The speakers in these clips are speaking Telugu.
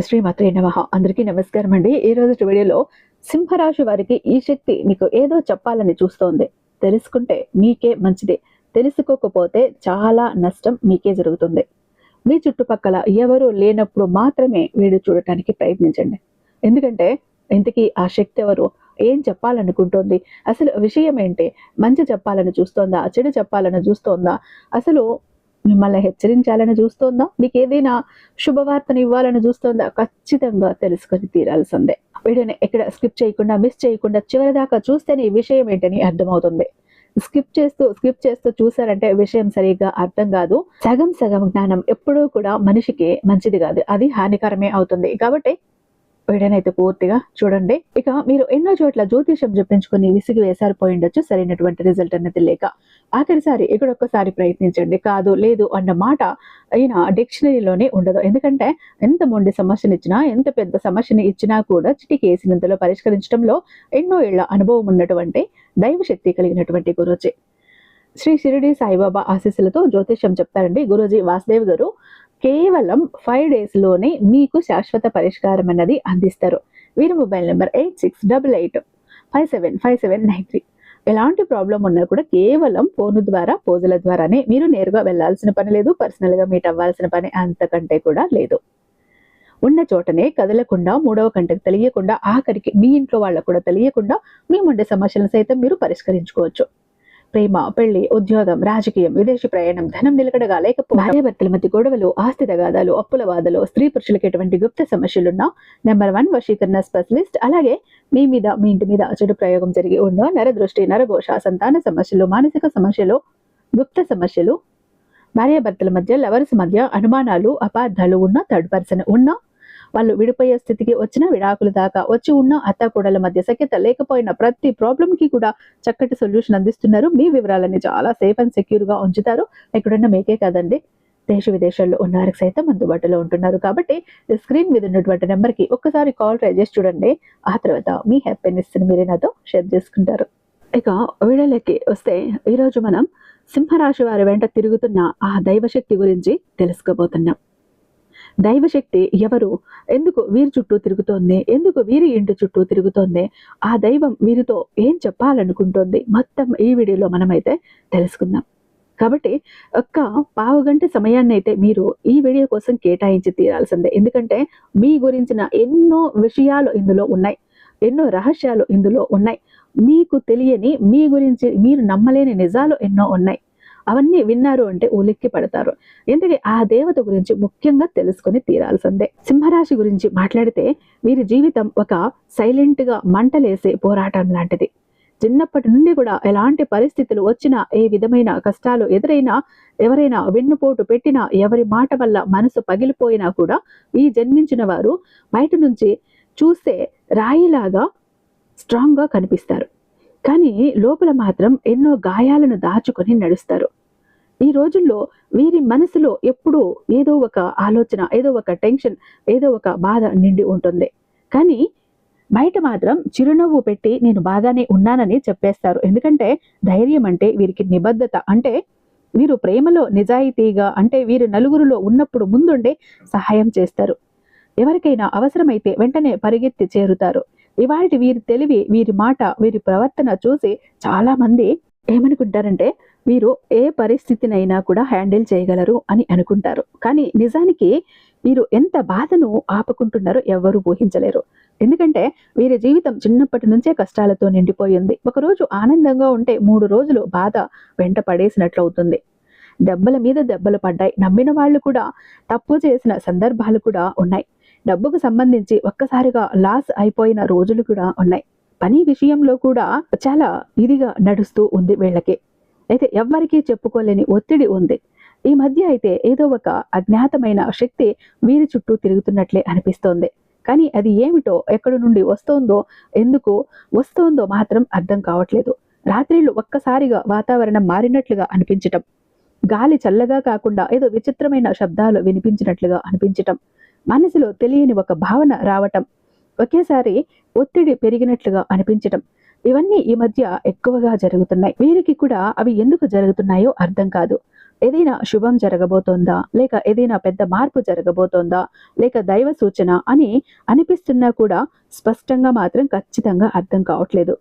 శ్రీమాత్రే నమః. అందరికీ నమస్కారం అండి. ఈ రోజు వీడియోలో సింహరాశి వారికి ఈ శక్తి మీకు ఏదో చెప్పాలని చూస్తోంది. తెలుసుకుంటే మీకే మంచిది. తెలుసుకోకపోతే చాలా నష్టం మీకే జరుగుతుంది. మీ చుట్టుపక్కల ఎవరు లేనప్పుడు మాత్రమే వీడియో చూడటానికి ప్రయత్నించండి. ఎందుకంటే ఇంతకీ ఆ శక్తి ఎవరు, ఏం చెప్పాలనుకుంటోంది, అసలు విషయం ఏంటి, మంచి చెప్పాలని చూస్తోందా, చెడు చెప్పాలని చూస్తోందా, అసలు మిమ్మల్ని హెచ్చరించాలని చూస్తోందా, మీకు ఏదైనా శుభవార్తను ఇవ్వాలని చూస్తోందా, ఖచ్చితంగా తెలుసుకొని తీరాల్సిందే. వీడియోని ఎక్కడ స్కిప్ చేయకుండా, మిస్ చేయకుండా చివరి దాకా చూస్తేనే ఈ విషయం ఏంటని అర్థమవుతుంది. స్కిప్ చేస్తూ చూసారంటే విషయం సరిగ్గా అర్థం కాదు. సగం సగం జ్ఞానం ఎప్పుడూ కూడా మనిషికి మంచిది కాదు, అది హానికరమే అవుతుంది. కాబట్టి వీడియోనైతే పూర్తిగా చూడండి. ఇక మీరు ఎన్నో చోట్ల జ్యోతిషం చెప్పించుకుని విసిగి వేసారిపోయిండొచ్చు, సరైనటువంటి రిజల్ట్ అనేది లేక. ఆఖరిసారి ఇక్కడొక్కసారి ప్రయత్నించండి. కాదు లేదు అన్న మాట అయినా డిక్షనరీలోనే ఉండదు. ఎందుకంటే ఎంత మొండి సమస్యని ఇచ్చినా, ఎంత పెద్ద సమస్యని ఇచ్చినా కూడా చిటికేసినంతలో పరిష్కరించడంలో ఎన్నో ఏళ్ల అనుభవం ఉన్నటువంటి దైవశక్తి కలిగినటువంటి గురూజీ శ్రీ షిరిడి సాయిబాబా ఆశీస్సులతో జ్యోతిషం చెప్తారండి గురూజీ వాసుదేవ్ గారు. కేవలం 5 days లోనే మీకు శాశ్వత పరిష్కారం అన్నది అందిస్తారు. వీరి మొబైల్ నెంబర్ 8688575793. ఎలాంటి ప్రాబ్లం ఉన్నా కూడా కేవలం ఫోన్ ద్వారా, పూజల ద్వారానే, మీరు నేరుగా వెళ్లాల్సిన పని లేదు, పర్సనల్ గా మీట్ అవ్వాల్సిన పని అంతకంటే కూడా లేదు. ఉన్న చోటనే కదలకుండా, మూడవ కంటకు తెలియకుండా, ఆఖరికి మీ ఇంట్లో వాళ్ళకు కూడా తెలియకుండా మీ ఉండే సమస్యలను సైతం మీరు పరిష్కరించుకోవచ్చు. ప్రేమ, పెళ్లి, ఉద్యోగం, రాజకీయం, విదేశీ ప్రయాణం, ధనం నిలకడగా లేకపోతే, భార్యాభర్తల మధ్య గొడవలు, ఆస్తి తగాదాలు, అప్పుల బాధలు, స్త్రీ పురుషులకు ఎటువంటి గుప్త సమస్యలున్నా నెంబర్ 1 వశీకరణ స్పెషలిస్ట్. అలాగే మీ మీద, మీ ఇంటి మీద చెడు ప్రయోగం జరిగి ఉన్న నరదృష్టి, నరఘోష, సంతాన సమస్యలు, మానసిక సమస్యలు, గుప్త సమస్యలు, భార్యాభర్తల మధ్య, లవర్స్ మధ్య అనుమానాలు, అపార్థాలు ఉన్న, థర్డ్ పర్సన్ ఉన్న, వాళ్ళు విడిపోయే స్థితికి వచ్చిన, విడాకుల దాకా వచ్చి ఉన్న, అత్తాకోడల మధ్య సఖ్యత లేకపోయినా ప్రతి ప్రాబ్లం కి కూడా చక్కటి సొల్యూషన్ అందిస్తున్నారు. మీ వివరాలని చాలా సేఫ్ అండ్ సెక్యూర్ గా ఉంచుతారు. ఎక్కడున్నా మీకే కాదండి, దేశ విదేశాల్లో ఉన్న వారికి సైతం అందుబాటులో ఉంటున్నారు. కాబట్టి స్క్రీన్ మీద ఉన్నటువంటి నెంబర్ కి ఒక్కసారి కాల్ ట్రై చేసి చూడండి. ఆ తర్వాత మీ హ్యాపీనెస్ ని మీరే నాతో షేర్ చేసుకుంటారు. ఇక వీడియోలోకి వస్తే, ఈరోజు మనం సింహరాశి వారి వెంట తిరుగుతున్న ఆ దైవశక్తి గురించి తెలుసుకోబోతున్నాం. దైవశక్తి ఎవరు, ఎందుకు వీరి చుట్టూ తిరుగుతోంది, ఎందుకు వీరి ఇంటి చుట్టూ తిరుగుతోంది, ఆ దైవం వీరితో ఏం చెప్పాలనుకుంటోంది, మొత్తం ఈ వీడియోలో మనమైతే తెలుసుకుందాం. కాబట్టి ఒక్క పావుగంట సమయాన్ని అయితే మీరు ఈ వీడియో కోసం కేటాయించి తీరాల్సిందే. ఎందుకంటే మీ గురించిన ఎన్నో విషయాలు ఇందులో ఉన్నాయి, ఎన్నో రహస్యాలు ఇందులో ఉన్నాయి. మీకు తెలియని, మీ గురించి మీరు నమ్మలేని నిజాలు ఎన్నో ఉన్నాయి. అవన్నీ విన్నారు అంటే ఉలిక్కి పడతారు. ఎందుకంటే ఆ దేవత గురించి ముఖ్యంగా తెలుసుకొని తీరాల్సిందే. సింహరాశి గురించి మాట్లాడితే, వీరి జీవితం ఒక సైలెంట్ గా మంటలేసే పోరాటం లాంటిది. చిన్నప్పటి నుండి కూడా ఎలాంటి పరిస్థితులు వచ్చినా, ఏ విధమైన కష్టాలు ఎదురైనా, ఎవరైనా వెన్నుపోటు పెట్టినా, ఎవరి మాట వల్ల మనసు పగిలిపోయినా కూడా ఈ జన్మించిన వారు బయట నుంచి చూస్తే రాయిలాగా స్ట్రాంగ్ గా కనిపిస్తారు. కానీ లోపల మాత్రం ఎన్నో గాయాలను దాచుకొని నడుస్తారు. ఈ రోజుల్లో వీరి మనసులో ఎప్పుడూ ఏదో ఒక ఆలోచన, ఏదో ఒక టెన్షన్, ఏదో ఒక బాధ నిండి ఉంటుంది. కానీ బయట మాత్రం చిరునవ్వు పెట్టి నేను బాగానే ఉన్నానని చెప్పేస్తారు. ఎందుకంటే ధైర్యం అంటే వీరికి నిబద్ధత. అంటే వీరు ప్రేమలో నిజాయితీగా, అంటే వీరు నలుగురిలో ఉన్నప్పుడు ముందుండే సహాయం చేస్తారు. ఎవరికైనా అవసరమైతే వెంటనే పరిగెత్తి చేరుతారు. ఇవాళ వీరి తెలివి, వీరి మాట, వీరి ప్రవర్తన చూసి చాలా మంది ఏమనుకుంటారంటే, వీరు ఏ పరిస్థితినైనా కూడా హ్యాండిల్ చేయగలరు అని అనుకుంటారు. కానీ నిజానికి వీరు ఎంత బాధను ఆపుకుంటున్నారో ఎవ్వరూ ఊహించలేరు. ఎందుకంటే వీరి జీవితం చిన్నప్పటి నుంచే కష్టాలతో నిండిపోయింది. ఒకరోజు ఆనందంగా ఉంటే 3 రోజులు బాధ వెంట పడేసినట్లు అవుతుంది. దెబ్బల మీద దెబ్బలు పడ్డాయి. నమ్మిన వాళ్ళు కూడా తప్పు చేసిన సందర్భాలు కూడా ఉన్నాయి. డబ్బుకు సంబంధించి ఒక్కసారిగా లాస్ అయిపోయిన రోజులు కూడా ఉన్నాయి. పని విషయంలో కూడా చాలా ఇదిగా నడుస్తూ ఉంది వీళ్ళకి. అయితే ఎవ్వరికీ చెప్పుకోలేని ఒత్తిడి ఉంది. ఈ మధ్య అయితే ఏదో ఒక అజ్ఞాతమైన శక్తి వీరి చుట్టూ తిరుగుతున్నట్లే అనిపిస్తోంది. కానీ అది ఏమిటో, ఎక్కడి నుండి వస్తోందో, ఎందుకు వస్తోందో మాత్రం అర్థం కావట్లేదు. రాత్రిళ్ళు ఒక్కసారిగా వాతావరణం మారినట్లుగా అనిపించటం, గాలి చల్లగా కాకుండా ఏదో విచిత్రమైన శబ్దాలు వినిపించినట్లుగా అనిపించటం, మనసులో తెలియని ఒక భావన రావటం, ఒకేసారి ఒత్తిడి పెరిగినట్లుగా అనిపించటం, ఇవన్నీ ఈ మధ్య ఎక్కువగా జరుగుతున్నాయి. వీరికి కూడా అవి ఎందుకు జరుగుతున్నాయో అర్థం కాదు. ఏదైనా శుభం జరగబోతోందా, లేక ఏదైనా పెద్ద మార్పు జరగబోతోందా, లేక దైవ సూచన అని అనిపిస్తున్నా కూడా స్పష్టంగా మాత్రం ఖచ్చితంగా అర్థం కావట్లేదు.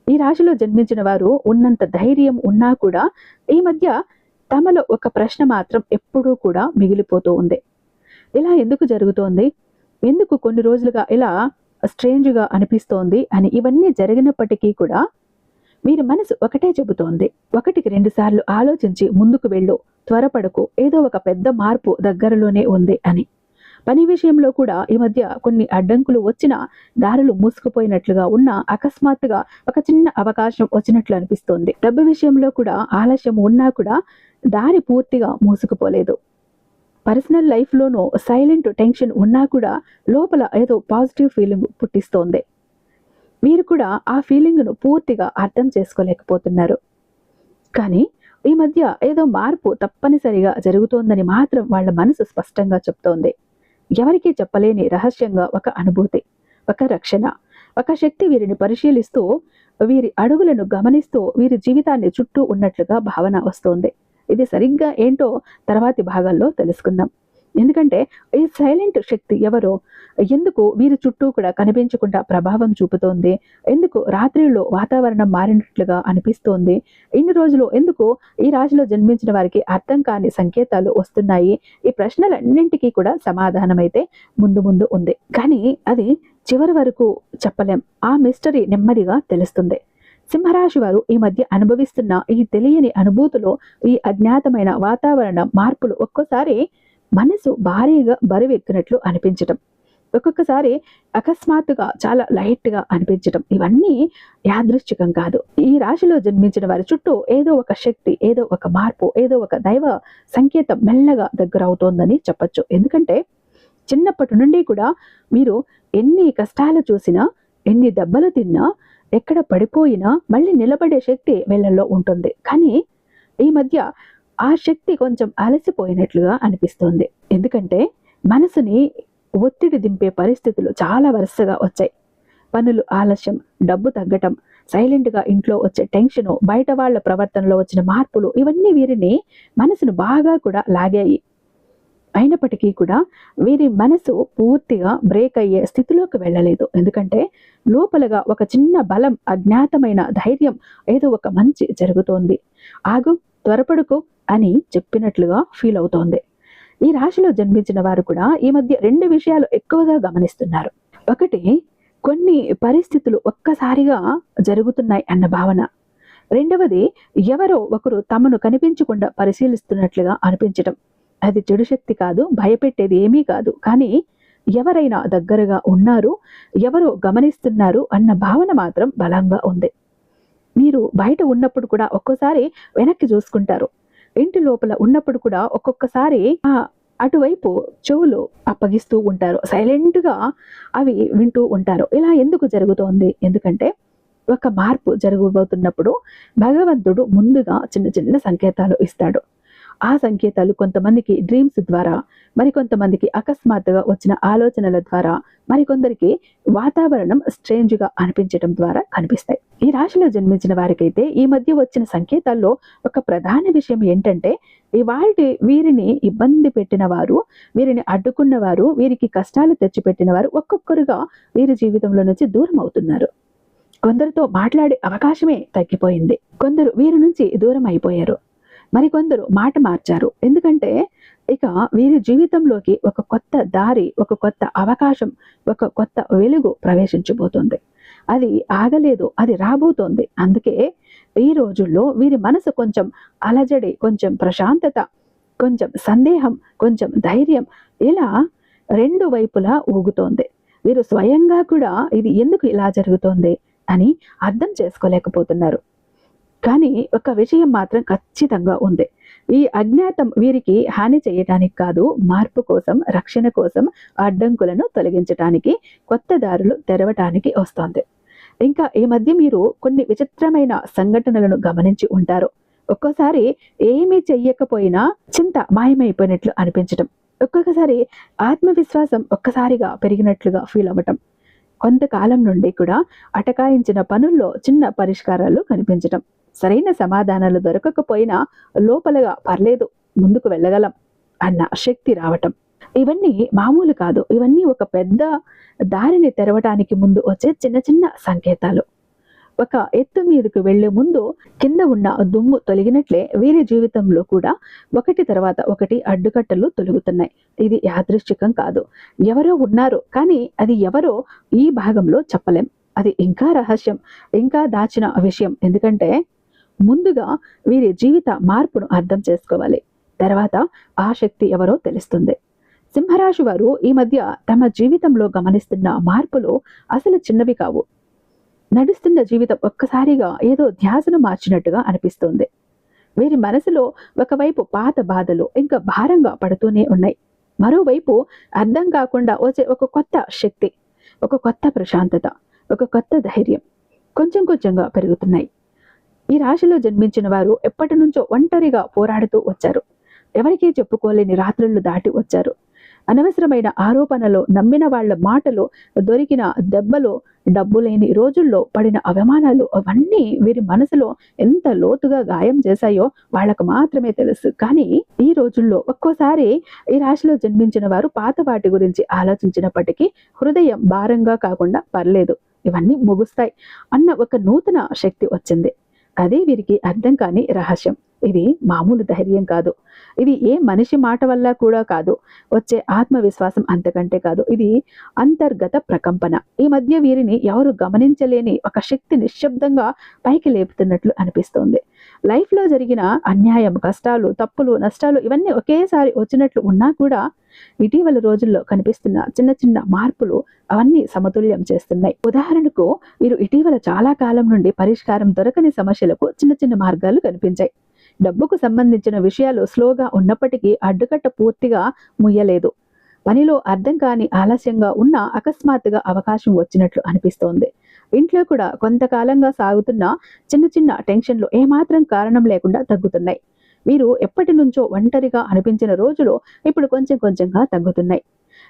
ఈ రాశిలో జన్మించిన వారు ఉన్నంత ధైర్యం ఉన్నా కూడా ఈ మధ్య తమలో ఒక ప్రశ్న మాత్రం ఎప్పుడూ కూడా మిగిలిపోతూ ఉంది. ఇలా ఎందుకు జరుగుతోంది, ఎందుకు కొన్ని రోజులుగా ఇలా స్ట్రేంజ్గా అనిపిస్తోంది అని ఇవన్నీ జరిగినప్పటికీ కూడా వీరి మనసు ఒకటే చెబుతోంది, ఒకటికి 2 సార్లు ఆలోచించి ముందుకు వెళ్ళు, త్వరపడకు, ఏదో ఒక పెద్ద మార్పు దగ్గరలోనే ఉంది అని. పని విషయంలో కూడా ఈ మధ్య కొన్ని అడ్డంకులు వచ్చినా, దారులు మూసుకుపోయినట్లుగా ఉన్నా అకస్మాత్తుగా ఒక చిన్న అవకాశం వచ్చినట్లు అనిపిస్తోంది. డబ్బు విషయంలో కూడా ఆలస్యం ఉన్నా కూడా దారి పూర్తిగా మూసుకుపోలేదు. పర్సనల్ లైఫ్లోనూ సైలెంట్ టెన్షన్ ఉన్నా కూడా లోపల ఏదో పాజిటివ్ ఫీలింగ్ పుట్టిస్తోంది. మీరు కూడా ఆ ఫీలింగ్ను పూర్తిగా అర్థం చేసుకోలేకపోతున్నారు. కానీ ఈ మధ్య ఏదో మార్పు తప్పనిసరిగా జరుగుతోందని మాత్రం వాళ్ళ మనసు స్పష్టంగా చెప్తోంది. ఎవరికీ చెప్పలేని రహస్యంగా ఒక అనుభూతి, ఒక రక్షణ, ఒక శక్తి వీరిని పరిశీలిస్తూ, వీరి అడుగులను గమనిస్తూ వీరి జీవితాన్ని చుట్టూ ఉన్నట్లుగా భావన వస్తోంది. ఇది సరిగ్గా ఏంటో తర్వాతి భాగాల్లో తెలుసుకుందాం. ఎందుకంటే ఈ సైలెంట్ శక్తి ఎవరో, ఎందుకు వీరి చుట్టూ కూడా కనిపించకుండా ప్రభావం చూపుతోంది, ఎందుకు రాత్రిలో వాతావరణం మారినట్లుగా అనిపిస్తోంది, ఇన్ని రోజులు ఎందుకు ఈ రాశిలో జన్మించిన వారికి అర్థం కాని సంకేతాలు వస్తున్నాయి, ఈ ప్రశ్నలన్నింటికీ కూడా సమాధానం అయితే ముందు ముందు ఉంది. కానీ అది చివరి వరకు చెప్పలేం. ఆ మిస్టరీ నెమ్మదిగా తెలుస్తుంది. సింహరాశి వారు ఈ మధ్య అనుభవిస్తున్న ఈ తెలియని అనుభూతులు, ఈ అజ్ఞాతమైన వాతావరణ మార్పులు ఒక్కోసారి మనసు భారీగా బరువెక్కినట్లు అనిపించటం, ఒక్కొక్కసారి అకస్మాత్తుగా చాలా లైట్గా అనిపించటం, ఇవన్నీ యాదృశ్చికం కాదు. ఈ రాశిలో జన్మించిన వారి చుట్టూ ఏదో ఒక శక్తి, ఏదో ఒక మార్పు, ఏదో ఒక దైవ సంకేతం మెల్లగా దగ్గర అవుతోందని చెప్పచ్చు. ఎందుకంటే చిన్నప్పటి నుండి కూడా మీరు ఎన్ని కష్టాలు చూసినా, ఎన్ని దెబ్బలు తిన్నా, ఎక్కడ పడిపోయినా మళ్ళీ నిలబడే శక్తి వీళ్ళల్లో ఉంటుంది. కానీ ఈ మధ్య ఆ శక్తి కొంచెం అలసిపోయినట్లుగా అనిపిస్తోంది. ఎందుకంటే మనసుని ఒత్తిడి దింపే పరిస్థితులు చాలా వరుసగా వచ్చాయి. పనులు ఆలస్యం, డబ్బు తగ్గటం, సైలెంట్గా ఇంట్లో వచ్చే టెన్షను, బయట వాళ్ళ ప్రవర్తనలో వచ్చిన మార్పులు, ఇవన్నీ వీరిని మనసును బాగా కూడా లాగాయి. అయినప్పటికీ కూడా వీరి మనసు పూర్తిగా బ్రేక్ అయ్యే స్థితిలోకి వెళ్ళలేదు. ఎందుకంటే లోపలగా ఒక చిన్న బలం, అజ్ఞాతమైన ధైర్యం, ఏదో ఒక మంచి జరుగుతోంది, ఆగు, త్వరపడుకు అని చెప్పినట్లుగా ఫీల్ అవుతోంది. ఈ రాశిలో జన్మించిన వారు కూడా ఈ మధ్య 2 విషయాలు ఎక్కువగా గమనిస్తున్నారు. ఒకటి, కొన్ని పరిస్థితులు ఒక్కసారిగా జరుగుతున్నాయి అన్న భావన. రెండవది, ఎవరో ఒకరు తమను కనిపించకుండా పరిశీలిస్తున్నట్లుగా అనిపించటం. అది చెడు శక్తి కాదు, భయపెట్టేది ఏమీ కాదు, కానీ ఎవరైనా దగ్గరగా ఉన్నారు, ఎవరో గమనిస్తున్నారు అన్న భావన మాత్రం బలంగా ఉంది. మీరు బయట ఉన్నప్పుడు కూడా ఒక్కోసారి వెనక్కి చూసుకుంటారు, ఇంటి లోపల ఉన్నప్పుడు కూడా ఒక్కొక్కసారి అటువైపు చెవులు అప్పగిస్తూ ఉంటారు, సైలెంట్గా అవి వింటూ ఉంటారు. ఇలా ఎందుకు జరుగుతోంది? ఎందుకంటే ఒక మార్పు జరగబోతున్నప్పుడు భగవంతుడు ముందుగా చిన్న చిన్న సంకేతాలు ఇస్తాడు. ఆ సంకేతాలు కొంతమందికి డ్రీమ్స్ ద్వారా, మరికొంతమందికి అకస్మాత్తుగా వచ్చిన ఆలోచనల ద్వారా, మరికొందరికి వాతావరణం స్ట్రేంజ్గా అనిపించడం ద్వారా కనిపిస్తాయి. ఈ రాశిలో జన్మించిన వారికైతే ఈ మధ్య వచ్చిన సంకేతాల్లో ఒక ప్రధాన విషయం ఏంటంటే, ఇవాల్టి వీరిని ఇబ్బంది పెట్టిన వారు, వీరిని అడ్డుకున్న వారు, వీరికి కష్టాలు తెచ్చిపెట్టిన వారు ఒక్కొక్కరుగా వీరి జీవితంలో నుంచి దూరం అవుతున్నారు. కొందరితో మాట్లాడే అవకాశమే తగ్గిపోయింది. కొందరు వీరి నుంచి దూరం అయిపోయారు, మరికొందరు మాట మార్చారు. ఎందుకంటే ఇక వీరి జీవితంలోకి ఒక కొత్త దారి, ఒక కొత్త అవకాశం, ఒక కొత్త వెలుగు ప్రవేశించబోతుంది. అది ఆగలేదు, అది రాబోతోంది. అందుకే ఈ రోజుల్లో వీరి మనసు కొంచెం అలజడి, కొంచెం ప్రశాంతత, కొంచెం సందేహం, కొంచెం ధైర్యం, ఇలా 2 వైపులా ఊగుతోంది. వీరు స్వయంగా కూడా ఇది ఎందుకు ఇలా జరుగుతోంది అని అర్థం చేసుకోలేకపోతున్నారు. కానీ ఒక విషయం మాత్రం ఖచ్చితంగా ఉంది. ఈ అజ్ఞాతం వీరికి హాని చేయటానికి కాదు, మార్పు కోసం, రక్షణ కోసం, అడ్డంకులను తొలగించటానికి, కొత్త దారులు తెరవటానికి వస్తోంది. ఇంకా ఈ మధ్య మీరు కొన్ని విచిత్రమైన సంఘటనలను గమనించి ఉంటారు. ఒక్కోసారి ఏమీ చెయ్యకపోయినా చింత మాయమైపోయినట్లు అనిపించటం, ఒక్కొక్కసారి ఆత్మవిశ్వాసం ఒక్కసారిగా పెరిగినట్లుగా ఫీల్ అవ్వటం, కొంతకాలం నుండి కూడా అటకాయించిన పనుల్లో చిన్న పరిష్కారాలు కనిపించటం, సరైన సమాధానాలు దొరకకపోయినా లోపలగా పర్లేదు, ముందుకు వెళ్ళగలం అన్న శక్తి రావటం. ఇవన్నీ మామూలు కాదు. ఇవన్నీ ఒక పెద్ద దారిని తెరవటానికి ముందు వచ్చే చిన్న చిన్న సంకేతాలు. ఒక ఎత్తు మీదకు వెళ్లే ముందు కింద ఉన్న దుమ్ము తొలగినట్లే వీరి జీవితంలో కూడా ఒకటి తర్వాత ఒకటి అడ్డుకట్టలు తొలుగుతున్నాయి. ఇది యాదృశ్చికం కాదు. ఎవరో ఉన్నారు, కానీ అది ఎవరో ఈ భాగంలో చెప్పలేం. అది ఇంకా రహస్యం, ఇంకా దాచిన విషయం. ఎందుకంటే ముందుగా వీరి జీవిత మార్పును అర్థం చేసుకోవాలి. తర్వాత ఆ శక్తి ఎవరో తెలుస్తుంది. సింహరాశి వారు ఈ మధ్య తమ జీవితంలో గమనిస్తున్న మార్పులు అసలు చిన్నవి కావు. నడుస్తున్న జీవితం ఒక్కసారిగా ఏదో ధ్యాసను మార్చినట్టుగా అనిపిస్తుంది. వీరి మనసులో ఒకవైపు పాత బాధలు ఇంకా భారంగా పడుతూనే ఉన్నాయి. మరోవైపు అర్థం కాకుండా వచ్చే ఒక కొత్త శక్తి, ఒక కొత్త ప్రశాంతత, ఒక కొత్త ధైర్యం కొంచెం కొంచెంగా పెరుగుతున్నాయి. ఈ రాశిలో జన్మించిన వారు ఎప్పటి నుంచో ఒంటరిగా పోరాడుతూ వచ్చారు. ఎవరికీ చెప్పుకోలేని రాత్రులు దాటి వచ్చారు. అనవసరమైన ఆరోపణలు, నమ్మిన వాళ్ల మాటలు, దొరికిన దెబ్బలు, డబ్బు లేని రోజుల్లో పడిన అవమానాలు, అవన్నీ వీరి మనసులో ఎంత లోతుగా గాయం చేశాయో వాళ్ళకు మాత్రమే తెలుసు. కానీ ఈ రోజుల్లో ఒక్కోసారి ఈ రాశిలో జన్మించిన వారు పాత వాటి గురించి ఆలోచించినప్పటికీ హృదయం భారంగా కాకుండా పర్లేదు, ఇవన్నీ ముగుస్తాయి అన్న ఒక నూతన శక్తి వచ్చింది. అదే వీరికి అర్థం కాని రహస్యం. ఇది మామూలు ధైర్యం కాదు. ఇది ఏ మనిషి మాట వల్ల కూడా కాదు. వచ్చే ఆత్మవిశ్వాసం అంతకంటే కాదు. ఇది అంతర్గత ప్రకంపన. ఈ మధ్య వీరిని ఎవరు గమనించలేని ఒక శక్తి నిశ్శబ్దంగా పైకి లేపుతున్నట్లు అనిపిస్తోంది. లైఫ్లో జరిగిన అన్యాయం, కష్టాలు, తప్పులు, నష్టాలు ఇవన్నీ ఒకేసారి వచ్చినట్లు ఉన్నా కూడా ఇటీవల రోజుల్లో కనిపిస్తున్న చిన్న చిన్న మార్పులు అవన్నీ సమతుల్యం చేస్తున్నాయి. ఉదాహరణకు వీరు ఇటీవల చాలా కాలం నుండి పరిష్కారం దొరకని సమస్యలకు చిన్న చిన్న మార్గాలు కనిపించాయి. డబ్బుకు సంబంధించిన విషయాలు స్లోగా ఉన్నప్పటికీ అడ్డుకట్ట పూర్తిగా ముయ్యలేదు. పనిలో అర్థం కాని ఆలస్యంగా ఉన్న అకస్మాత్తుగా అవకాశం వచ్చినట్లు అనిపిస్తోంది. ఇంట్లో కూడా కొంతకాలంగా సాగుతున్న చిన్న చిన్న టెన్షన్లు ఏమాత్రం కారణం లేకుండా తగ్గుతున్నాయి. వీరు ఎప్పటి నుంచో ఒంటరిగా అనిపించిన రోజులు ఇప్పుడు కొంచెం కొంచెంగా తగ్గుతున్నాయి.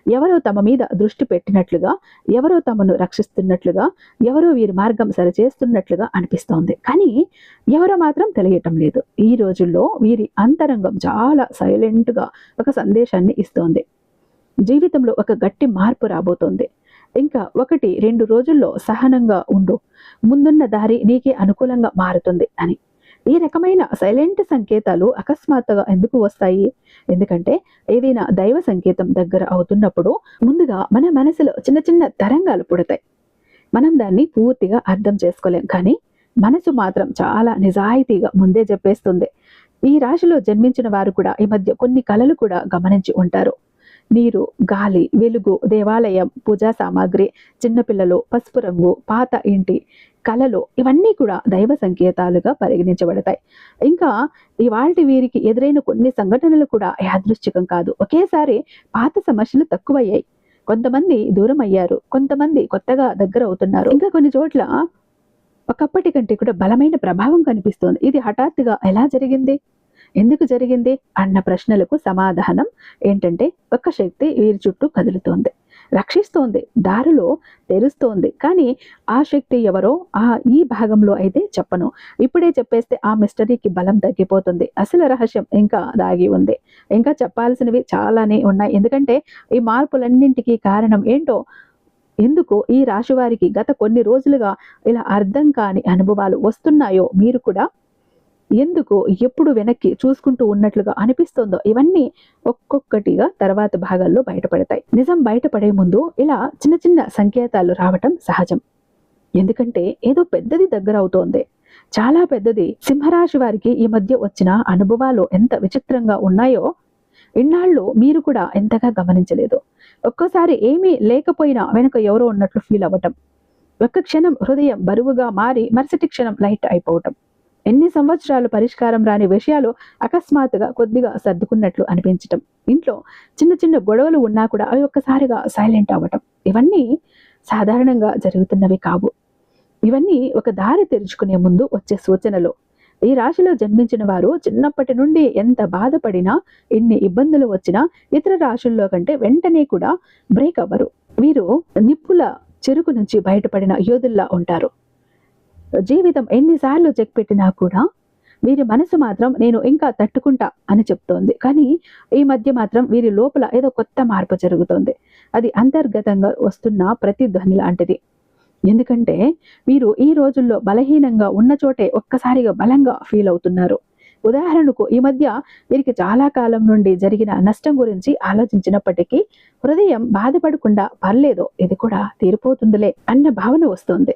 ఎవరో తమ మీద దృష్టి పెట్టినట్లుగా, ఎవరో తమను రక్షిస్తున్నట్లుగా, ఎవరో వీరి మార్గం సరిచేస్తున్నట్లుగా అనిపిస్తోంది. కానీ ఎవరో మాత్రం తెలియటం లేదు. ఈ రోజుల్లో వీరి అంతరంగం చాలా సైలెంట్గా ఒక సందేశాన్ని ఇస్తోంది. జీవితంలో ఒక గట్టి మార్పు రాబోతోంది. ఇంకా 1-2 రోజుల్లో సహనంగా ఉండు, ముందున్న దారి నీకే అనుకూలంగా మారుతుంది అని. ఈ రకమైన సైలెంట్ సంకేతాలు అకస్మాత్తుగా ఎందుకు వస్తాయి? ఎందుకంటే ఏదైనా దైవ సంకేతం దగ్గర అవుతున్నప్పుడు ముందుగా మన మనసులో చిన్న చిన్న తరంగాలు పుడతాయి. మనం దాన్ని పూర్తిగా అర్థం చేసుకోలేం, కానీ మనసు మాత్రం చాలా నిజాయితీగా ముందే చెప్పేస్తుంది. ఈ రాశిలో జన్మించిన వారు కూడా ఈ మధ్య కొన్ని కళలు కూడా గమనించి ఉంటారు. నీరు, గాలి, వెలుగు, దేవాలయం, పూజా సామాగ్రి, చిన్నపిల్లలు, పసుపు రంగు, పాత ఇంటి కళలు ఇవన్నీ కూడా దైవ సంకేతాలుగా పరిగణించబడతాయి. ఇంకా ఇవాల్టి వీరికి ఎదురైన కొన్ని సంఘటనలు కూడా యాదృశ్చికం కాదు. ఒకేసారి పాత సమస్యలు తక్కువయ్యాయి. కొంతమంది దూరం అయ్యారు, కొంతమంది కొత్తగా దగ్గర అవుతున్నారు. ఇంకా కొన్ని చోట్ల ఒకప్పటి కంటే కూడా బలమైన ప్రభావం కనిపిస్తోంది. ఇది హఠాత్తుగా ఎలా జరిగింది, ఎందుకు జరిగింది అన్న ప్రశ్నలకు సమాధానం ఏంటంటే ఒక శక్తి వీరి చుట్టూ కదులుతోంది, రక్షిస్తోంది, దారిలో తెరుస్తోంది. కానీ ఆ శక్తి ఎవరో ఈ భాగంలో అయితే చెప్పను. ఇప్పుడే చెప్పేస్తే ఆ మిస్టరీకి బలం తగ్గిపోతుంది. అసలు రహస్యం ఇంకా దాగి ఉంది. ఇంకా చెప్పాల్సినవి చాలానే ఉన్నాయి. ఎందుకంటే ఈ మార్పులన్నింటికీ కారణం ఏంటో, ఎందుకు ఈ రాశి వారికి గత కొన్ని రోజులుగా ఇలా అర్థం కాని అనుభవాలు వస్తున్నాయో, మీరు కూడా ఎందుకు ఎప్పుడు వెనక్కి చూసుకుంటూ ఉన్నట్లుగా అనిపిస్తుందో, ఇవన్నీ ఒక్కొక్కటిగా తర్వాత భాగాల్లో బయటపడతాయి. నిజం బయటపడే ముందు ఇలా చిన్న చిన్న సంకేతాలు రావటం సహజం. ఎందుకంటే ఏదో పెద్దది దగ్గర అవుతోంది, చాలా పెద్దది. సింహరాశి వారికి ఈ మధ్య వచ్చిన అనుభవాలు ఎంత విచిత్రంగా ఉన్నాయో ఇన్నాళ్ళు మీరు కూడా ఎంతగా గమనించలేదు. ఒక్కోసారి ఏమీ లేకపోయినా వెనుక ఎవరో ఉన్నట్లు ఫీల్ అవ్వటం, ఒక్క క్షణం హృదయం బరువుగా మారి మరుసటి క్షణం లైట్ అయిపోవటం, ఎన్ని సంవత్సరాలు పరిష్కారం రాని విషయాలు అకస్మాత్తుగా కొద్దిగా సర్దుకున్నట్లు అనిపించటం, ఇంట్లో చిన్న చిన్న గొడవలు ఉన్నా కూడా అవి ఒక్కసారిగా సైలెంట్ అవ్వటం, ఇవన్నీ సాధారణంగా జరుగుతున్నవి కావు. ఇవన్నీ ఒక దారి తెరుచుకునే ముందు వచ్చే సూచనలు. ఈ రాశిలో జన్మించిన వారు చిన్నప్పటి నుండి ఎంత బాధపడినా, ఎన్ని ఇబ్బందులు వచ్చినా ఇతర రాశుల్లో కంటే వెంటనే కూడా బ్రేక్ అవ్వరు. వీరు నిప్పుల చెరుకు నుంచి బయటపడిన యోధుల్లా ఉంటారు. జీవితం ఎన్నిసార్లు చెక్ పెట్టినా కూడా వీరి మనసు మాత్రం నేను ఇంకా తట్టుకుంటా అని చెప్తోంది. కానీ ఈ మధ్య మాత్రం వీరి లోపల ఏదో కొత్త మార్పు జరుగుతోంది. అది అంతర్గతంగా వస్తున్న ప్రతిధ్వని లాంటిది. ఎందుకంటే వీరు ఈ రోజుల్లో బలహీనంగా ఉన్న చోటే ఒక్కసారిగా బలంగా ఫీల్ అవుతున్నారు. ఉదాహరణకు ఈ మధ్య వీరికి చాలా కాలం నుండి జరిగిన నష్టం గురించి ఆలోచించినప్పటికీ హృదయం బాధపడకుండా పర్లేదు, ఇది కూడా తీరిపోతుందిలే అన్న భావన వస్తుంది.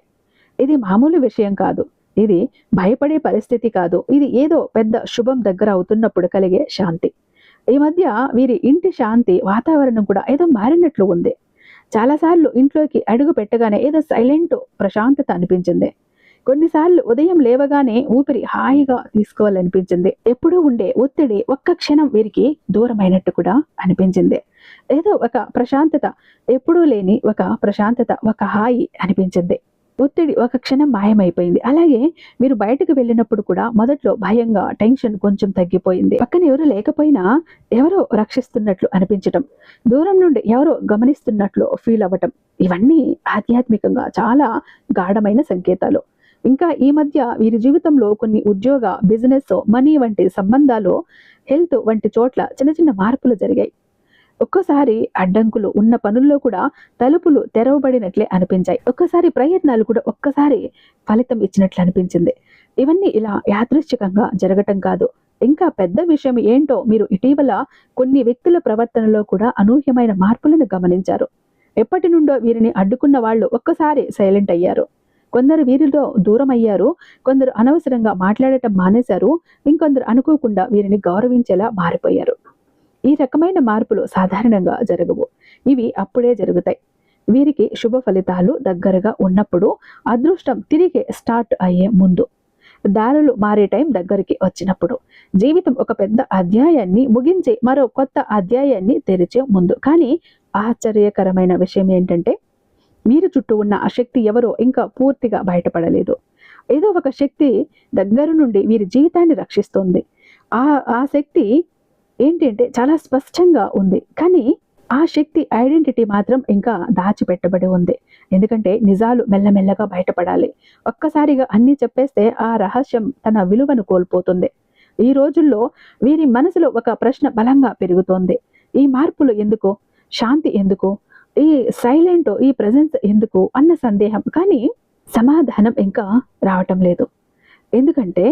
ఇది మామూలు విషయం కాదు. ఇది భయపడే పరిస్థితి కాదు. ఇది ఏదో పెద్ద శుభం దగ్గర అవుతున్నప్పుడు కలిగే శాంతి. ఈ మధ్య వీరి ఇంటి శాంతి వాతావరణం కూడా ఏదో మారినట్లు ఉంది. చాలాసార్లు ఇంట్లోకి అడుగు పెట్టగానే ఏదో సైలెంట్ ప్రశాంతత అనిపించింది. కొన్నిసార్లు ఉదయం లేవగానే ఊపిరి హాయిగా తీసుకోవాలనిపించింది. ఎప్పుడూ ఉండే ఒత్తిడి ఒక్క క్షణం వీరికి దూరమైనట్టు కూడా అనిపించింది. ఏదో ఒక ప్రశాంతత, ఎప్పుడూ లేని ఒక ప్రశాంతత, ఒక హాయి అనిపించింది. ఒత్తిడి ఒక క్షణం మాయమైపోయింది. అలాగే మీరు బయటకు వెళ్ళినప్పుడు కూడా మొదట్లో భయంగా, టెన్షన్ కొంచెం తగ్గిపోయింది. పక్కన ఎవరు లేకపోయినా ఎవరో రక్షిస్తున్నట్లు అనిపించటం, దూరం నుండి ఎవరో గమనిస్తున్నట్లు ఫీల్ అవ్వటం, ఇవన్నీ ఆధ్యాత్మికంగా చాలా గాఢమైన సంకేతాలు. ఇంకా ఈ మధ్య వీరి జీవితంలో కొన్ని ఉద్యోగ, బిజినెస్, మనీ వంటి సంబంధాలు, హెల్త్ వంటి చోట్ల చిన్న చిన్న మార్పులు జరిగాయి. ఒక్కోసారి అడ్డంకులు ఉన్న పనుల్లో కూడా తలుపులు తెరవబడినట్లే అనిపించాయి. ఒక్కసారి ప్రయత్నాలు కూడా ఒక్కసారి ఫలితం ఇచ్చినట్లు అనిపించింది. ఇవన్నీ ఇలా యాదృచ్ఛికంగా జరగటం కాదు. ఇంకా పెద్ద విషయం ఏంటో మీరు ఇటీవల కొన్ని వ్యక్తుల ప్రవర్తనలో కూడా అనూహ్యమైన మార్పులను గమనించారు. ఎప్పటి నుండో వీరిని అడ్డుకున్న వాళ్ళు ఒక్కసారి సైలెంట్ అయ్యారు. కొందరు వీరితో దూరం అయ్యారు. కొందరు అనవసరంగా మాట్లాడటం మానేశారు. ఇంకొందరు అనుకోకుండా వీరిని గౌరవించేలా మారిపోయారు. ఈ రకమైన మార్పులు సాధారణంగా జరగవు. ఇవి అప్పుడే జరుగుతాయి. వీరికి శుభ ఫలితాలు దగ్గరగా ఉన్నప్పుడు, అదృష్టం తిరిగి స్టార్ట్ అయ్యే ముందు, దారులు మారే టైం దగ్గరికి వచ్చినప్పుడు, జీవితం ఒక పెద్ద అధ్యాయాన్ని ముగించి మరో కొత్త అధ్యాయాన్ని తెరిచే ముందు. కానీ ఆశ్చర్యకరమైన విషయం ఏంటంటే వీరి చుట్టూ ఉన్న ఆ శక్తి ఎవరో ఇంకా పూర్తిగా బయటపడలేదు. ఏదో ఒక శక్తి దగ్గర నుండి వీరి జీవితాన్ని రక్షిస్తోంది. ఆ శక్తి ఏంటి అంటే చాలా స్పష్టంగా ఉంది. కానీ ఆ శక్తి ఐడెంటిటీ మాత్రం ఇంకా దాచిపెట్టబడి ఉంది. ఎందుకంటే నిజాలు మెల్లమెల్లగా బయటపడాలి. ఒక్కసారిగా అన్నీ చెప్పేస్తే ఆ రహస్యం తన విలువను కోల్పోతుంది. ఈ రోజుల్లో వీరి మనసులో ఒక ప్రశ్న బలంగా పెరుగుతోంది. ఈ మార్పులు ఎందుకు? శాంతి ఎందుకు? ఈ సైలెంట్, ఈ ప్రెజెన్స్ ఎందుకు అన్న సందేహం. కానీ సమాధానం ఇంకా రావటం లేదు. ఎందుకంటే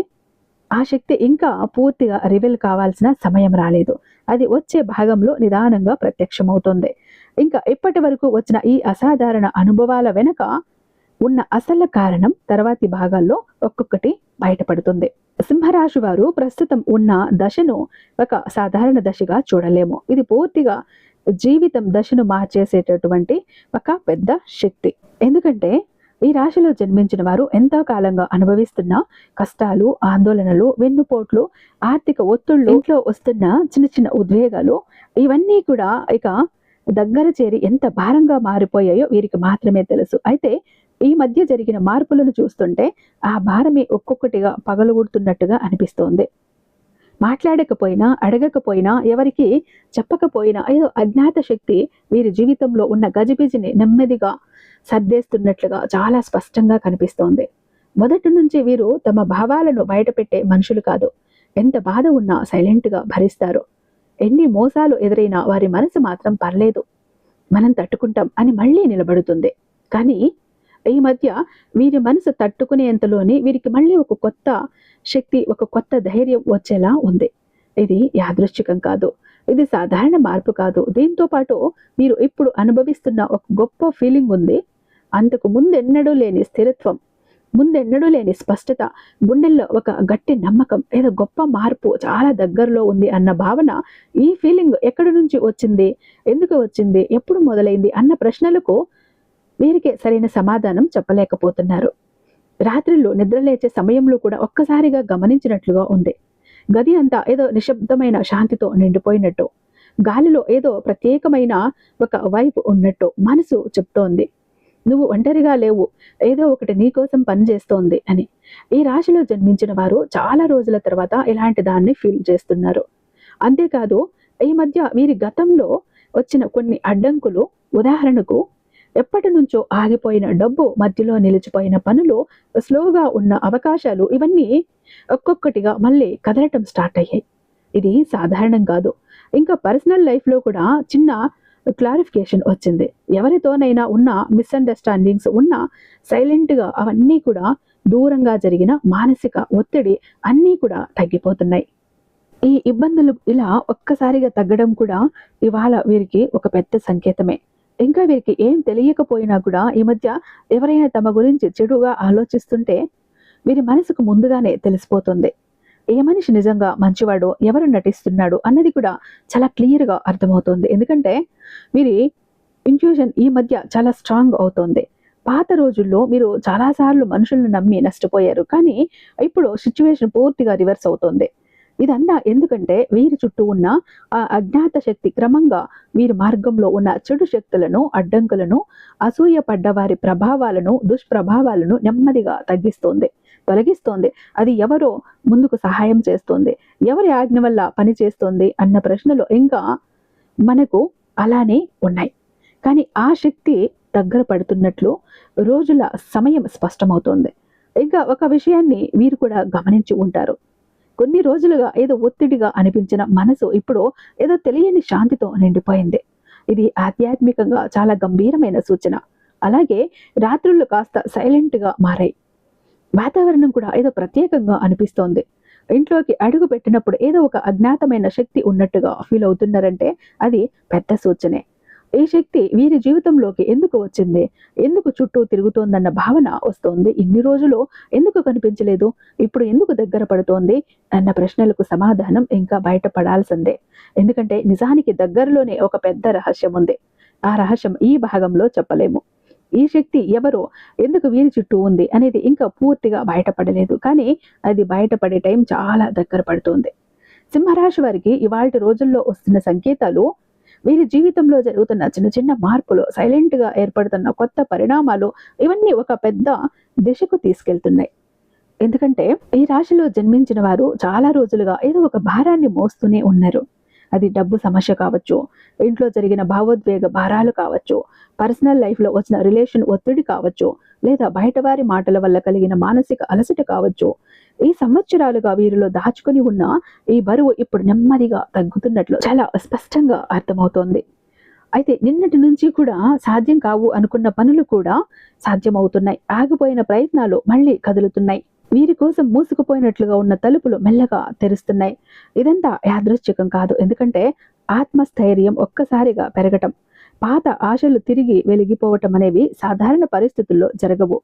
ఆ శక్తి ఇంకా పూర్తిగా రివీల్ కావాల్సిన సమయం రాలేదు. అది వచ్చే భాగంలో నిదానంగా ప్రత్యక్షమవుతుంది. ఇంకా ఇప్పటి వరకు వచ్చిన ఈ అసాధారణ అనుభవాల వెనుక ఉన్న అసలు కారణం తర్వాతి భాగాల్లో ఒక్కొక్కటి బయటపడుతుంది. సింహరాశి వారు ప్రస్తుతం ఉన్న దశను ఒక సాధారణ దశగా చూడలేము. ఇది పూర్తిగా జీవితం దశను మార్చేసేటటువంటి ఒక పెద్ద శక్తి. ఎందుకంటే ఈ రాశిలో జన్మించిన వారు ఎంతో కాలంగా అనుభవిస్తున్న కష్టాలు, ఆందోళనలు, వెన్నుపోట్లు, ఆర్థిక ఒత్తిళ్లు, ఇంట్లో వస్తున్న చిన్న చిన్న ఉద్వేగాలు, ఇవన్నీ కూడా ఇక దగ్గర చేరి ఎంత భారంగా మారిపోయాయో వీరికి మాత్రమే తెలుసు. అయితే ఈ మధ్య జరిగిన మార్పులను చూస్తుంటే ఆ భారమే ఒక్కొక్కటిగా పగలగొడుతున్నట్టుగా అనిపిస్తోంది. మాట్లాడకపోయినా, అడగకపోయినా, ఎవరికి చెప్పకపోయినా ఏదో అజ్ఞాత శక్తి వీరి జీవితంలో ఉన్న గజిబిజిని నెమ్మదిగా సర్దేస్తున్నట్లుగా చాలా స్పష్టంగా కనిపిస్తోంది. మొదటి నుంచి వీరు తమ భావాలను బయటపెట్టే మనుషులు కాదు. ఎంత బాధ ఉన్నా సైలెంట్గా భరిస్తారు. ఎన్ని మోసాలు ఎదురైనా వారి మనసు మాత్రం పర్లేదు, మనం తట్టుకుంటాం అని మళ్ళీ నిలబడుతుంది. కానీ ఈ మధ్య వీరి మనసు తట్టుకునేంతలోనే వీరికి మళ్ళీ ఒక కొత్త శక్తి, ఒక కొత్త ధైర్యం వచ్చేలా ఉంది. ఇది యాదృచ్ఛికం కాదు. ఇది సాధారణ మార్పు కాదు. దీంతో పాటు మీరు ఇప్పుడు అనుభవిస్తున్న ఒక గొప్ప ఫీలింగ్ ఉంది. అంతకు ముందెన్నడూ లేని స్థిరత్వం, ముందెన్నడూ లేని స్పష్టత, గుండెల్లో ఒక గట్టి నమ్మకం, ఏదో గొప్ప మార్పు చాలా దగ్గరలో ఉంది అన్న భావన. ఈ ఫీలింగ్ ఎక్కడి నుంచి వచ్చింది, ఎందుకు వచ్చింది, ఎప్పుడు మొదలైంది అన్న ప్రశ్నలకు వీరికే సరైన సమాధానం చెప్పలేకపోతున్నారు. రాత్రిళ్ళు నిద్రలేచే సమయంలో కూడా ఒక్కసారిగా గమనించినట్లుగా ఉంది. గది అంతా ఏదో నిశ్శబ్దమైన శాంతితో నిండిపోయినట్టు, గాలిలో ఏదో ప్రత్యేకమైన ఒక వైపు ఉన్నట్టు మనసు చెప్తోంది, నువ్వు ఒంటరిగా లేవు, ఏదో ఒకటి నీకోసం పనిచేస్తోంది అని. ఈ రాశిలో జన్మించిన వారు చాలా రోజుల తర్వాత ఇలాంటి దాన్ని ఫీల్ చేస్తున్నారు. అంతేకాదు ఈ మధ్య వీరి గతంలో వచ్చిన కొన్ని అడ్డంకులు, ఉదాహరణకు ఎప్పటి నుంచో ఆగిపోయిన డబ్బు, మధ్యలో నిలిచిపోయిన పనులు, స్లోగా ఉన్న అవకాశాలు ఇవన్నీ ఒక్కొక్కటిగా మళ్ళీ కదలటం స్టార్ట్ అయ్యాయి. ఇది సాధారణం కాదు. ఇంకా పర్సనల్ లైఫ్లో కూడా చిన్న క్లారిఫికేషన్ వచ్చింది. ఎవరితోనైనా ఉన్న మిస్అండర్స్టాండింగ్స్ ఉన్న సైలెంట్గా అవన్నీ కూడా దూరంగా జరిగిన మానసిక ఒత్తిడి అన్నీ కూడా తగ్గిపోతున్నాయి. ఈ ఇబ్బందులు ఇలా ఒక్కసారిగా తగ్గడం కూడా ఇవాళ వీరికి ఒక పెద్ద సంకేతమే. ఇంకా వీరికి ఏం తెలియకపోయినా కూడా ఈ మధ్య ఎవరైనా తమ గురించి చెడుగా ఆలోచిస్తుంటే వీరి మనసుకు ముందుగానే తెలిసిపోతుంది. ఏ మనిషి నిజంగా మంచివాడు, ఎవరు నటిస్తున్నాడు అన్నది కూడా చాలా క్లియర్గా అర్థమవుతుంది. ఎందుకంటే వీరి ఇంట్యూషన్ ఈ మధ్య చాలా స్ట్రాంగ్ అవుతుంది. పాత రోజుల్లో మీరు చాలాసార్లు మనుషులను నమ్మి నష్టపోయారు, కానీ ఇప్పుడు సిచ్యువేషన్ పూర్తిగా రివర్స్ అవుతుంది. ఇదంతా ఎందుకంటే వీరి చుట్టూ ఉన్న ఆ అజ్ఞాత శక్తి క్రమంగా వీరి మార్గంలో ఉన్న చెడు శక్తులను, అడ్డంకులను, అసూయ పడ్డ వారి ప్రభావాలను, దుష్ప్రభావాలను నెమ్మదిగా తొలగిస్తోంది. అది ఎవరో ముందుకు సహాయం చేస్తోంది, ఎవరి ఆజ్ఞ వల్ల పని చేస్తోంది అన్న ప్రశ్నలు ఇంకా మనకు అలానే ఉన్నాయి. కానీ ఆ శక్తి దగ్గర పడుతున్నట్లు రోజుల సమయం స్పష్టమవుతోంది. ఇంకా ఒక విషయాన్ని వీరు కూడా గమనించి ఉంటారు. కొన్ని రోజులుగా ఏదో ఒత్తిడిగా అనిపించిన మనసు ఇప్పుడు ఏదో తెలియని శాంతితో నిండిపోయింది. ఇది ఆధ్యాత్మికంగా చాలా గంభీరమైన సూచన. అలాగే రాత్రులు కాస్త సైలెంట్గా మారాయి. వాతావరణం కూడా ఏదో ప్రత్యేకంగా అనిపిస్తోంది. ఇంట్లోకి అడుగు పెట్టినప్పుడు ఏదో ఒక అజ్ఞాతమైన శక్తి ఉన్నట్టుగా ఫీల్ అవుతున్నారంటే అది పెద్ద సూచనే. ఈ శక్తి వీరి జీవితంలోకి ఎందుకు వచ్చింది, ఎందుకు చుట్టూ తిరుగుతోందన్న భావన వస్తోంది. ఇన్ని రోజులు ఎందుకు కనిపించలేదు, ఇప్పుడు ఎందుకు దగ్గర పడుతోంది అన్న ప్రశ్నలకు సమాధానం ఇంకా బయటపడాల్సిందే. ఎందుకంటే నిజానికి దగ్గరలోనే ఒక పెద్ద రహస్యం ఉంది. ఆ రహస్యం ఈ భాగంలో చెప్పలేము. ఈ శక్తి ఎవరో, ఎందుకు వీరి చుట్టూ ఉంది అనేది ఇంకా పూర్తిగా బయటపడలేదు. కానీ అది బయటపడే టైం చాలా దగ్గర పడుతోంది. సింహరాశి వారికి ఇవాల్టి రోజుల్లో వస్తున్న సంకేతాలు వీరి జీవితంలో జరుగుతున్న చిన్న చిన్న మార్పులు, సైలెంట్గా ఏర్పడుతున్న కొత్త పరిణామాలు ఇవన్నీ ఒక పెద్ద దిశకు తీసుకెళ్తున్నాయి. ఎందుకంటే ఈ రాశిలో జన్మించిన వారు చాలా రోజులుగా ఏదో ఒక భారాన్ని మోస్తూనే ఉన్నారు. అది డబ్బు సమస్య కావచ్చు, ఇంట్లో జరిగిన భావోద్వేగ భారాలు కావచ్చు, పర్సనల్ లైఫ్లో వచ్చిన రిలేషన్ ఒత్తిడి కావచ్చు, లేదా బయటవారి మాటల వల్ల కలిగిన మానసిక అలసట కావచ్చు. ఈ సంవత్సరాలుగా వీరిలో దాచుకుని ఉన్న ఈ బరువు ఇప్పుడు నెమ్మదిగా తగ్గుతున్నట్లు చాలా స్పష్టంగా అర్థమవుతోంది. అయితే నిన్నటి నుంచి కూడా సాధ్యం కావు అనుకున్న పనులు కూడా సాధ్యమవుతున్నాయి. ఆగిపోయిన ప్రయత్నాలు మళ్ళీ కదులుతున్నాయి. వీరి కోసం మూసుకుపోయినట్లుగా ఉన్న తలుపులు మెల్లగా తెరుస్తున్నాయి. ఇదంతా యాదృచ్ఛికం కాదు. ఎందుకంటే ఆత్మస్థైర్యం ఒక్కసారిగా పెరగటం, పాత ఆశలు తిరిగి వెలిగిపోవటం అనేవి సాధారణ పరిస్థితుల్లో జరగవు.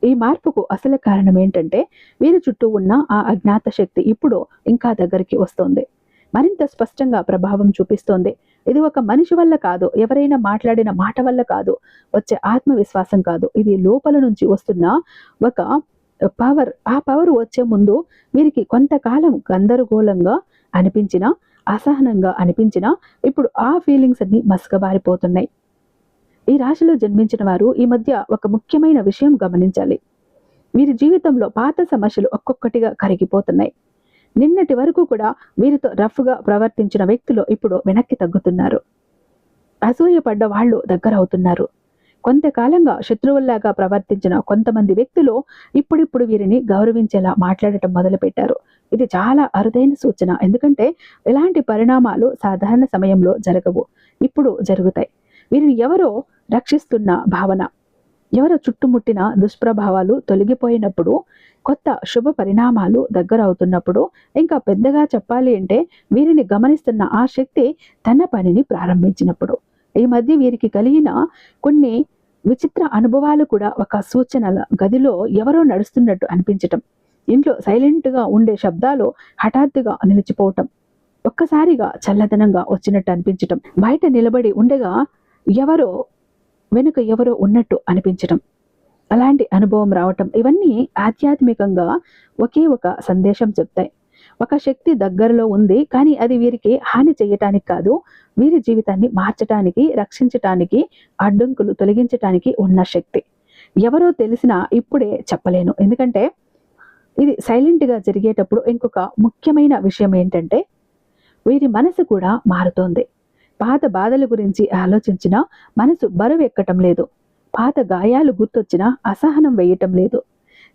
ఈ మార్పుకు అసలు కారణం ఏంటంటే వీరి చుట్టూ ఉన్న ఆ అజ్ఞాత శక్తి ఇప్పుడు ఇంకా దగ్గరికి వస్తోంది, మరింత స్పష్టంగా ప్రభావం చూపిస్తోంది. ఇది ఒక మనిషి వల్ల కాదు, ఎవరైనా మాట్లాడిన మాట వల్ల కాదు, వచ్చే ఆత్మవిశ్వాసం కాదు. ఇది లోపల నుంచి వస్తున్న ఒక పవర్. ఆ పవర్ వచ్చే ముందు వీరికి కొంతకాలం గందరగోళంగా అనిపించినా, అసహనంగా అనిపించినా ఇప్పుడు ఆ ఫీలింగ్స్ అన్ని మసకబారిపోతున్నాయి. ఈ రాశిలో జన్మించిన వారు ఈ మధ్య ఒక ముఖ్యమైన విషయం గమనించాలి. వీరి జీవితంలో పాత సమస్యలు ఒక్కొక్కటిగా కరిగిపోతున్నాయి. నిన్నటి వరకు కూడా వీరితో రఫ్గా ప్రవర్తించిన వ్యక్తులు ఇప్పుడు వెనక్కి తగ్గుతున్నారు. అసూయపడ్డ వాళ్ళు దగ్గర అవుతున్నారు. కొంతకాలంగా శత్రువుల్లాగా ప్రవర్తించిన కొంతమంది వ్యక్తులు ఇప్పుడిప్పుడు వీరిని గౌరవించేలా మాట్లాడటం మొదలుపెట్టారు. ఇది చాలా అరుదైన సూచన. ఎందుకంటే ఇలాంటి పరిణామాలు సాధారణ సమయంలో జరగవు, ఇప్పుడు జరుగుతాయి. వీరిని ఎవరో రక్షిస్తున్న భావన, ఎవరో చుట్టుముట్టిన దుష్ప్రభావాలు తొలగిపోయినప్పుడు, కొత్త శుభ పరిణామాలు దగ్గర అవుతున్నప్పుడు, ఇంకా పెద్దగా చెప్పాలి అంటే వీరిని గమనిస్తున్న ఆ శక్తి తన పనిని ప్రారంభించినప్పుడు. ఈ మధ్య వీరికి కలిగిన కొన్ని విచిత్ర అనుభవాలు కూడా ఒక సూచనల. గదిలో ఎవరో నడుస్తున్నట్టు అనిపించటం, ఇంట్లో సైలెంట్గా ఉండే శబ్దాలు హఠాత్తుగా నిలిచిపోవటం, ఒక్కసారిగా చల్లదనంగా వచ్చినట్టు అనిపించటం, బయట నిలబడి ఉండగా వెనుక ఎవరో ఉన్నట్టు అనిపించటం, అలాంటి అనుభవం రావటం, ఇవన్నీ ఆధ్యాత్మికంగా ఒకే ఒక సందేశం చెప్తాయి. ఒక శక్తి దగ్గరలో ఉంది, కానీ అది వీరికి హాని చేయటానికి కాదు, వీరి జీవితాన్ని మార్చటానికి, రక్షించటానికి, అడ్డంకులు తొలగించటానికి ఉన్న శక్తి. ఎవరో తెలిసినా ఇప్పుడే చెప్పలేను. ఎందుకంటే ఇది సైలెంట్గా జరిగేటప్పుడు ఇంకొక ముఖ్యమైన విషయం ఏంటంటే వీరి మనసు కూడా మారుతోంది. పాత బాధల గురించి ఆలోచించినా మనసు బరువెక్కటం లేదు. పాత గాయాలు గుర్తొచ్చినా అసహనం వేయటం లేదు.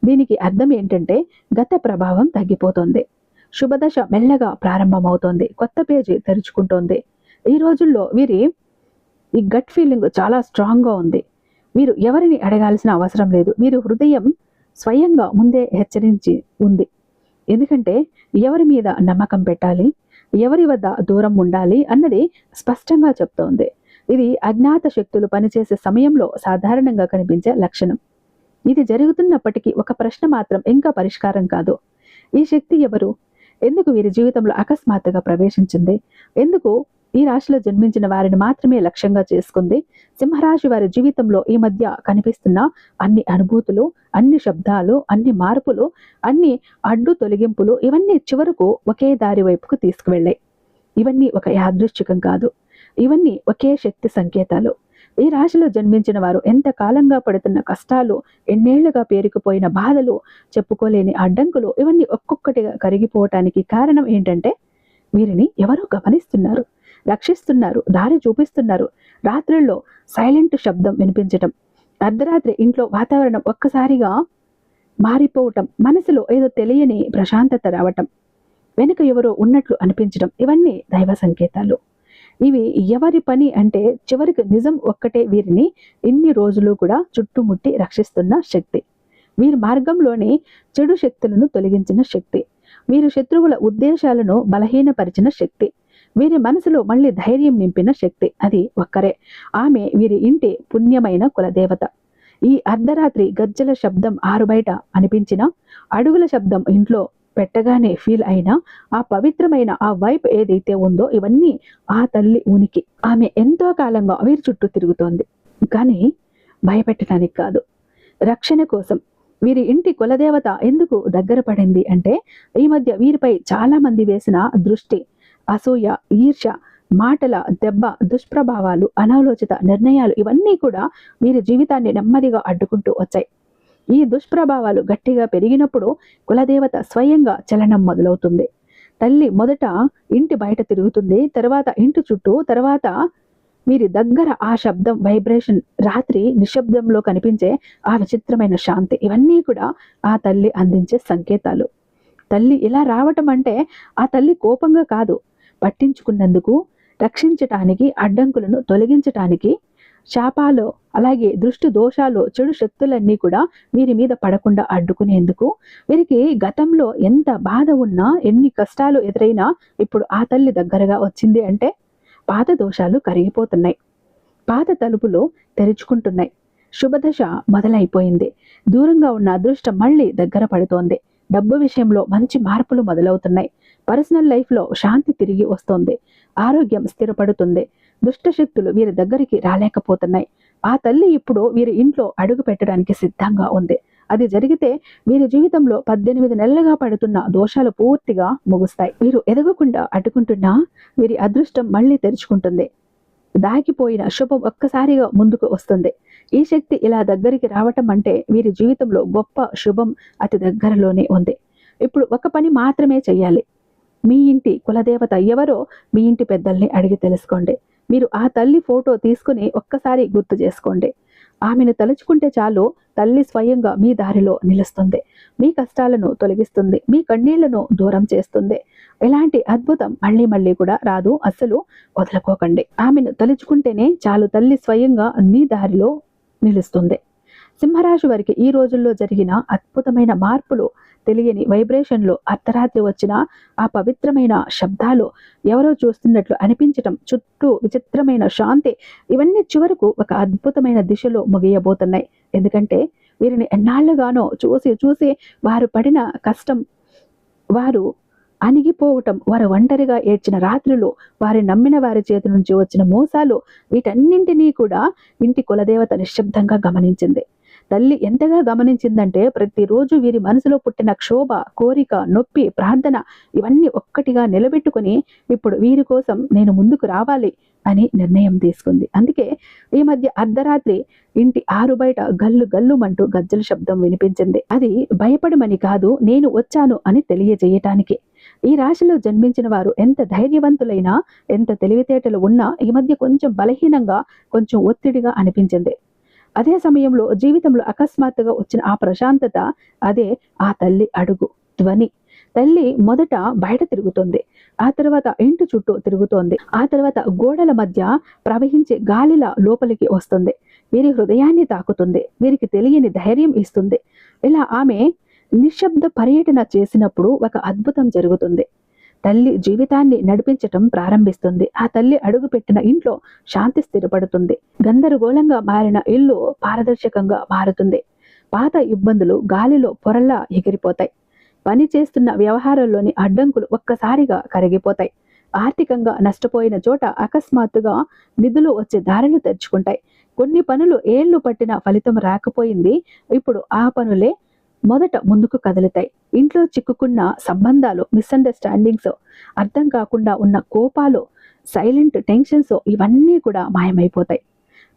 దీనికి అర్థం ఏంటంటే గత ప్రభావం తగ్గిపోతుంది. శుభదశ మెల్లగా ప్రారంభమవుతోంది. కొత్త పేజీ తెరుచుకుంటోంది. ఈ రోజుల్లో ఈ గట్ ఫీలింగ్ చాలా స్ట్రాంగ్గా ఉంది. మీరు ఎవరిని అడగాల్సిన అవసరం లేదు. మీరు హృదయం స్వయంగా ముందే హెచ్చరించి ఉంది. ఎందుకంటే ఎవరి మీద నమ్మకం పెట్టాలి, ఎవరి వద్ద దూరం ఉండాలి అన్నది స్పష్టంగా చెప్తోంది. ఇది అజ్ఞాత శక్తులు పనిచేసే సమయంలో సాధారణంగా కనిపించే లక్షణం. ఇది జరుగుతున్నప్పటికీ ఒక ప్రశ్న మాత్రం ఇంకా పరిష్కారం కాదు. ఈ శక్తి ఎవరు? ఎందుకు వీరి జీవితంలో అకస్మాత్తుగా ప్రవేశించింది? ఎందుకు ఈ రాశిలో జన్మించిన వారిని మాత్రమే లక్ష్యంగా చేసుకుంది? సింహరాశి వారి జీవితంలో ఈ మధ్య కనిపిస్తున్న అన్ని అనుభూతులు, అన్ని శబ్దాలు, అన్ని మార్పులు, అన్ని అడ్డు తొలగింపులు ఇవన్నీ చివరకు ఒకే దారి వైపుకు తీసుకువెళ్ళాయి. ఇవన్నీ ఒక యాదృచ్ఛికం కాదు. ఇవన్నీ ఒకే శక్తి సంకేతాలు. ఈ రాశిలో జన్మించిన వారు ఎంత కాలంగా పడుతున్న కష్టాలు, ఎన్నేళ్లుగా పేరుకుపోయిన బాధలు, చెప్పుకోలేని అడ్డంకులు ఇవన్నీ ఒక్కొక్కటిగా కరిగిపోవటానికి కారణం ఏంటంటే వీరిని ఎవరో గమనిస్తున్నారు, రక్షిస్తున్నారు, దారి చూపిస్తున్నారు. రాత్రుల్లో సైలెంట్ శబ్దం వినిపించటం, అర్ధరాత్రి ఇంట్లో వాతావరణం ఒక్కసారిగా మారిపోవటం, మనసులో ఏదో తెలియని ప్రశాంతత రావటం, వెనుక ఎవరో ఉన్నట్లు అనిపించడం ఇవన్నీ దైవ సంకేతాలు. ఇవి ఎవరి పని అంటే చివరికి నిజం ఒక్కటే వీరిని ఇన్ని రోజులు కూడా చుట్టుముట్టి రక్షిస్తున్న శక్తి. వీరి మార్గంలోని చెడు శక్తులను తొలగించిన శక్తి. వీరి శత్రువుల ఉద్దేశాలను బలహీనపరిచిన శక్తి. వీరి మనసులో మళ్ళీ ధైర్యం నింపిన శక్తి. అది ఒక్కరే. ఆమె వీరి ఇంటి పుణ్యమైన కులదేవత. ఈ అర్ధరాత్రి గజ్జల శబ్దం ఆరుబయట అనిపించిన, అడుగుల శబ్దం ఇంట్లో పెట్టగానే ఫీల్ అయినా ఆ పవిత్రమైన ఆ వైబ్ ఏదైతే ఉందో ఇవన్నీ ఆ తల్లి ఉనికి. ఆమె ఎంతో కాలంగా వీరి చుట్టూ తిరుగుతోంది, కానీ భయపెట్టడానికి కాదు, రక్షణ కోసం. వీరి ఇంటి కులదేవత ఎందుకు దగ్గర పడింది అంటే ఈ మధ్య వీరిపై చాలా మంది వేసిన దృష్టి, అసూయ, ఈర్ష్య, మాటల దెబ్బ, దుష్ప్రభావాలు, అనాలోచిత నిర్ణయాలు ఇవన్నీ కూడా వీరి జీవితాన్ని నెమ్మదిగా అడ్డుకుంటూ వచ్చాయి. ఈ దుష్ప్రభావాలు గట్టిగా పెరిగినప్పుడు కులదేవత స్వయంగా చలనం మొదలవుతుంది. తల్లి మొదట ఇంటి బయట తిరుగుతుంది, తర్వాత ఇంటి చుట్టూ, తర్వాత వీరి దగ్గర ఆ శబ్దం, వైబ్రేషన్, రాత్రి నిశ్శబ్దంలో కనిపించే ఆ విచిత్రమైన శాంతి ఇవన్నీ కూడా ఆ తల్లి అందించే సంకేతాలు. తల్లి ఇలా రావటం అంటే ఆ తల్లి కోపంగా కాదు, పట్టించుకున్నందుకు, రక్షించటానికి, అడ్డంకులను తొలగించటానికి. శాపాలు, అలాగే దృష్టి దోషాలు, చెడు శక్తులన్నీ కూడా వీరి మీద పడకుండా అడ్డుకునేందుకు. వీరికి గతంలో ఎంత బాధ ఉన్నా, ఎన్ని కష్టాలు ఎదురైనా ఇప్పుడు ఆ తల్లి దగ్గరగా వచ్చింది అంటే పాత దోషాలు కరిగిపోతున్నాయి, పాత తలుపులు తెరుచుకుంటున్నాయి, శుభదశ మొదలైపోయింది. దూరంగా ఉన్న అదృష్టం మళ్ళీ దగ్గర పడుతోంది. డబ్బు విషయంలో మంచి మార్పులు మొదలవుతున్నాయి. పర్సనల్ లైఫ్లో శాంతి తిరిగి వస్తోంది. ఆరోగ్యం స్థిరపడుతుంది. దుష్టశక్తులు వీరి దగ్గరికి రాలేకపోతున్నాయి. ఆ తల్లి ఇప్పుడు వీరి ఇంట్లో అడుగు పెట్టడానికి సిద్ధంగా ఉంది. అది జరిగితే వీరి జీవితంలో 18 నెలలుగా పడుతున్న దోషాలు పూర్తిగా ముగుస్తాయి. వీరు ఎదగకుండా అడ్డుకుంటున్నా వీరి అదృష్టం మళ్ళీ తెరుచుకుంటుంది. దాగిపోయిన శుభం ఒక్కసారిగా ముందుకు వస్తుంది. ఈ శక్తి ఇలా దగ్గరికి రావటం అంటే వీరి జీవితంలో గొప్ప శుభం అతి దగ్గరలోనే ఉంది. ఇప్పుడు ఒక పని మాత్రమే చెయ్యాలి. మీ ఇంటి కులదేవత ఎవరో మీ ఇంటి పెద్దల్ని అడిగి తెలుసుకోండి. మీరు ఆ తల్లి ఫోటో తీసుకుని ఒక్కసారి గుర్తు చేసుకోండి. ఆమెను తలుచుకుంటే చాలు, తల్లి స్వయంగా మీ దారిలో నిలుస్తుంది, మీ కష్టాలను తొలగిస్తుంది, మీ కన్నీళ్లను దూరం చేస్తుంది. ఎలాంటి అద్భుతం మళ్ళీ మళ్ళీ కూడా రాదు. అస్సలు వదులుకోకండి. ఆమెను తలుచుకుంటేనే చాలు, తల్లి స్వయంగా మీ దారిలో నిలుస్తుంది. సింహరాశి వారికి ఈ రోజుల్లో జరిగిన అద్భుతమైన మార్పులు, తెలియని వైబ్రేషన్లు, అర్ధరాత్రి వచ్చిన ఆ పవిత్రమైన శబ్దాలు, ఎవరో చూస్తున్నట్లు అనిపించటం, చుట్టూ విచిత్రమైన శాంతి ఇవన్నీ చివరకు ఒక అద్భుతమైన దిశలో ముగియబోతున్నాయి. ఎందుకంటే వీరిని ఎన్నాళ్ళుగానో చూసి చూసి వారు పడిన కష్టం, వారు అణిగిపోవటం, వారు ఒంటరిగా ఏడ్చిన రాత్రులు, వారి నమ్మిన వారి చేతి నుంచి వచ్చిన మోసాలు, వీటన్నింటినీ కూడా ఇంటి కులదేవత నిశ్శబ్దంగా గమనించింది. తల్లి ఎంతగా గమనించిందంటే ప్రతిరోజు వీరి మనసులో పుట్టిన క్షోభ, కోరిక, నొప్పి, ప్రార్థన ఇవన్నీ ఒక్కటిగా నిలబెట్టుకుని ఇప్పుడు వీరి కోసం నేను ముందుకు రావాలి అని నిర్ణయం తీసుకుంది. అందుకే ఈ మధ్య అర్ధరాత్రి ఇంటి ఆరుబయట గల్లు గల్లుమంటూ గజ్జల శబ్దం వినిపించింది. అది భయపడమని కాదు, నేను వచ్చాను అని తెలియజేయటానికి. ఈ రాశిలో జన్మించిన వారు ఎంత ధైర్యవంతులైనా, ఎంత తెలివితేటలు ఉన్నా ఈ మధ్య కొంచెం బలహీనంగా, కొంచెం ఒత్తిడిగా అనిపించింది. అదే సమయంలో జీవితంలో అకస్మాత్తుగా వచ్చిన ఆ ప్రశాంతత, అదే ఆ తల్లి అడుగు ధ్వని. తల్లి మొదట బయట తిరుగుతుంది, ఆ తర్వాత ఇంటి చుట్టూ తిరుగుతోంది, ఆ తర్వాత గోడల మధ్య ప్రవహించే గాలిలా లోపలికి వస్తుంది, వీరి హృదయాన్ని తాకుతుంది, వీరికి తెలియని ధైర్యం ఇస్తుంది. ఇలా ఆమె నిశ్శబ్ద పర్యటన చేసినప్పుడు ఒక అద్భుతం జరుగుతుంది. తల్లి జీవితాన్ని నడిపించటం ప్రారంభిస్తుంది. ఆ తల్లి అడుగుపెట్టిన ఇంట్లో శాంతి స్థిరపడుతుంది. గందరగోళంగా మారిన ఇల్లు పారదర్శకంగా మారుతుంది. పాత ఇబ్బందులు గాలిలో పొరల్లా ఎగిరిపోతాయి. పని చేస్తున్న వ్యవహారాల్లోని అడ్డంకులు ఒక్కసారిగా కరిగిపోతాయి. ఆర్థికంగా నష్టపోయిన చోట అకస్మాత్తుగా నిధులు వచ్చే దారులు తెరుచుకుంటాయి. కొన్ని పనులు ఏళ్లు పట్టిన ఫలితం రాకపోయింది, ఇప్పుడు ఆ పనులే మొదట ముందుకు కదులుతాయి. ఇంట్లో చిక్కుకున్న సంబంధాలు, మిస్అండర్స్టాండింగ్స్, అర్థం కాకుండా ఉన్న కోపాలు, సైలెంట్ టెన్షన్స్, ఇవన్నీ కూడా మాయమైపోతాయి.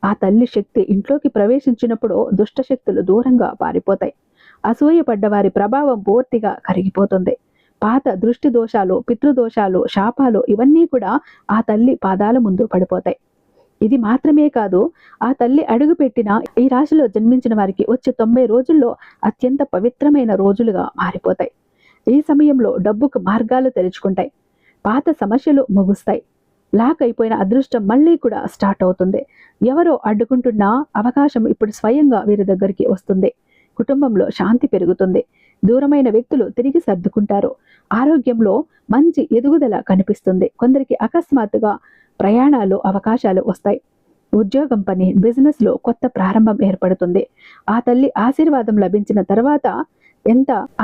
ఆ తల్లి శక్తి ఇంట్లోకి ప్రవేశించినప్పుడు దుష్ట శక్తులు దూరంగా పారిపోతాయి. అసూయపడ్డ వారి ప్రభావం పూర్తిగా కరిగిపోతుంది. పాత దృష్టి దోషాలు, పితృదోషాలు, శాపాలు, ఇవన్నీ కూడా ఆ తల్లి పాదాల ముందు పడిపోతాయి. ఇది మాత్రమే కాదు, ఆ తల్లి అడుగుపెట్టిన ఈ రాశిలో జన్మించిన వారికి వచ్చే 90 రోజుల్లో అత్యంత పవిత్రమైన రోజులుగా మారిపోతాయి. ఈ సమయంలో డబ్బుకు మార్గాలు తెరుచుకుంటాయి. పాత సమస్యలు ముగుస్తాయి. లాక్ అయిపోయిన అదృష్టం మళ్ళీ కూడా స్టార్ట్ అవుతుంది. ఎవరో అడ్డుకుంటున్న అవకాశం ఇప్పుడు స్వయంగా వీరి దగ్గరికి వస్తుంది. కుటుంబంలో శాంతి పెరుగుతుంది. దూరమైన వ్యక్తులు తిరిగి సర్దుకుంటారు. ఆరోగ్యంలో మంచి ఎదుగుదల కనిపిస్తుంది. కొందరికి అకస్మాత్తుగా ప్రయాణాలు, అవకాశాలు వస్తాయి. ఉద్యోగం, పని, బిజినెస్ లో కొత్త ప్రారంభం ఏర్పడుతుంది. ఆ తల్లి ఆశీర్వాదం లభించిన తర్వాత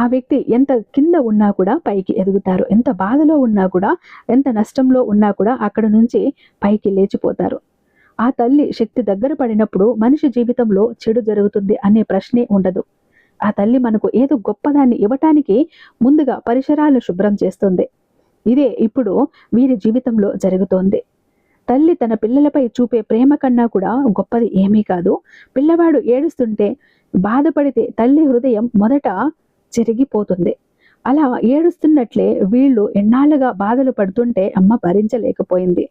ఆ వ్యక్తి ఎంత కింద ఉన్నా కూడా పైకి ఎదుగుతారు. ఎంత బాధలో ఉన్నా కూడా, ఎంత నష్టంలో ఉన్నా కూడా అక్కడ నుంచి పైకి లేచిపోతారు. ఆ తల్లి శక్తి దగ్గర పడినప్పుడు మనిషి జీవితంలో చెడు జరుగుతుంది అనే ప్రశ్నే ఉండదు. ఆ తల్లి మనకు ఏదో గొప్పదాన్ని ఇవ్వటానికి ముందుగా పరిసరాలు శుభ్రం చేస్తుంది. ఇదే ఇప్పుడు వీరి జీవితంలో జరుగుతోంది. తల్లి తన పిల్లలపై చూపే ప్రేమ కన్నా కూడా గొప్పది ఏమీ కాదు. పిల్లవాడు ఏడుస్తుంటే, బాధపడితే తల్లి హృదయం మొదట చెరిగిపోతుంది. అలా ఏడుస్తున్నట్లే వీళ్ళు ఎన్నాళ్ళుగా బాధలు పడుతుంటే అమ్మ భరించలేకపోయింది.